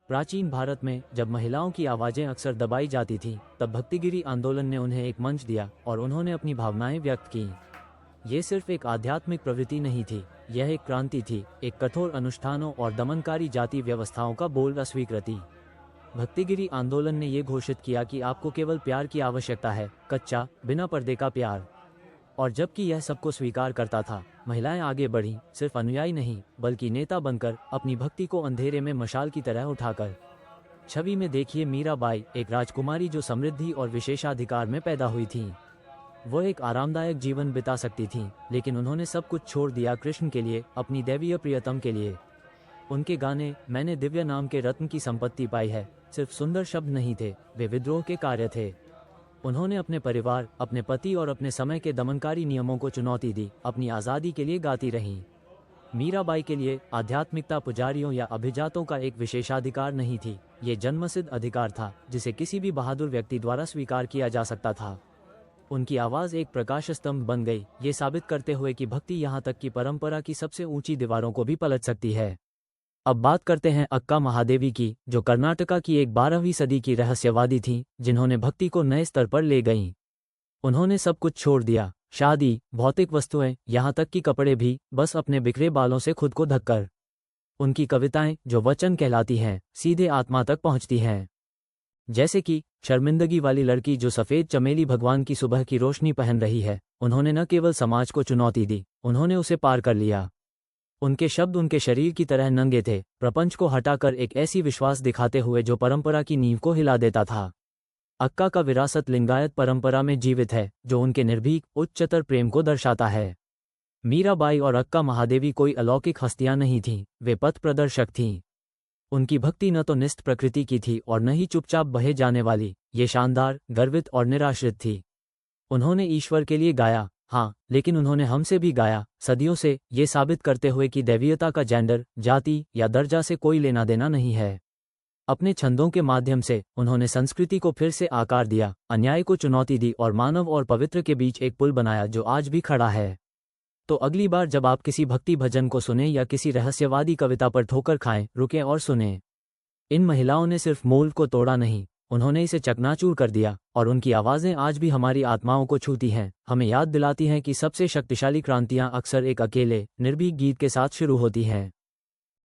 प्राचीन भारत में जब महिलाओं की आवाज़ें अक्सर दबाई जाती थीं, तब भक्तिगिरी आंदोलन ने उन्हें एक मंच दिया और उन्होंने अपनी भावनाएं व्यक्त की। ये सिर्फ एक आध्यात्मिक प्रवृत्ति नहीं थी, यह एक क्रांति थी, एक कठोर अनुष्ठानों और दमनकारी जाति व्यवस्थाओं का बोल्ड अस्वीकृति। भक्तिगिरी आंदोलन ने ये घोषित किया कि आपको केवल प्यार की आवश्यकता है, कच्चा, बिना पर्दे का प्यार। और जबकि यह सबको स्वीकार करता था, महिलाएं आगे बढ़ीं, सिर्फ अनुयायी नहीं बल्कि नेता बनकर, अपनी भक्ति को अंधेरे में मशाल की तरह उठाकर। छवि में देखिए मीराबाई, एक राजकुमारी जो समृद्धि और विशेषाधिकार में पैदा हुई थी। वो एक आरामदायक जीवन बिता सकती थीं, लेकिन उन्होंने सब कुछ छोड़ दिया कृष्ण के लिए, अपनी दैवीय प्रियतम के लिए। उनके गाने मैंने दिव्य नाम के रत्न की संपत्ति पाई है सिर्फ सुंदर शब्द नहीं थे, वे विद्रोह के कार्य थे। उन्होंने अपने परिवार, अपने पति और अपने समय के दमनकारी नियमों को चुनौती दी, अपनी आज़ादी के लिए गाती रहीं। मीराबाई के लिए आध्यात्मिकता पुजारियों या अभिजातों का एक विशेषाधिकार नहीं थी, ये जन्मसिद्ध अधिकार था जिसे किसी भी बहादुर व्यक्ति द्वारा स्वीकार किया जा सकता था। उनकी आवाज़ एक प्रकाश स्तंभ बन गई, ये साबित करते हुए कि भक्ति यहाँ तक कि परंपरा की सबसे ऊंची दीवारों को भी पलट सकती है। अब बात करते हैं अक्का महादेवी की, जो कर्नाटका की एक 12वीं सदी की रहस्यवादी थीं, जिन्होंने भक्ति को नए स्तर पर ले गईं। उन्होंने सब कुछ छोड़ दिया, शादी, भौतिक वस्तुएं, यहाँ तक कि कपड़े भी, बस अपने बिखरे बालों से खुद को ढककर। उनकी कविताएं, जो वचन कहलाती हैं, सीधे आत्मा तक पहुँचती हैं। जैसे कि शर्मिंदगी वाली लड़की जो सफ़ेद चमेली भगवान की सुबह की रोशनी पहन रही है। उन्होंने न केवल समाज को चुनौती दी, उन्होंने उसे पार कर लिया। उनके शब्द उनके शरीर की तरह नंगे थे, प्रपंच को हटाकर एक ऐसी विश्वास दिखाते हुए जो परंपरा की नींव को हिला देता था। अक्का का विरासत लिंगायत परंपरा में जीवित है, जो उनके निर्भीक, उच्चतर प्रेम को दर्शाता है। मीराबाई और अक्का महादेवी कोई अलौकिक हस्तियां नहीं थीं, वे पथ प्रदर्शक थीं। उनकी भक्ति न तो निष्ठ प्रकृति की थी और न ही चुपचाप बहे जाने वाली, ये शानदार, गर्वित और निराश्रित थी। उन्होंने ईश्वर के लिए गाया, हाँ, लेकिन उन्होंने हमसे भी गाया, सदियों से, ये साबित करते हुए कि दैवीयता का जेंडर, जाति या दर्जा से कोई लेना देना नहीं है। अपने छंदों के माध्यम से उन्होंने संस्कृति को फिर से आकार दिया, अन्याय को चुनौती दी और मानव और पवित्र के बीच एक पुल बनाया जो आज भी खड़ा है। तो अगली बार जब आप किसी भक्ति भजन को सुने या किसी रहस्यवादी कविता पर ठोकर खाएं, रुकें और सुनें। इन महिलाओं ने सिर्फ मूल को तोड़ा नहीं, उन्होंने इसे चकनाचूर कर दिया, और उनकी आवाज़ें आज भी हमारी आत्माओं को छूती हैं, हमें याद दिलाती हैं कि सबसे शक्तिशाली क्रांतियां अक्सर एक अकेले, निर्भीक गीत के साथ शुरू होती हैं।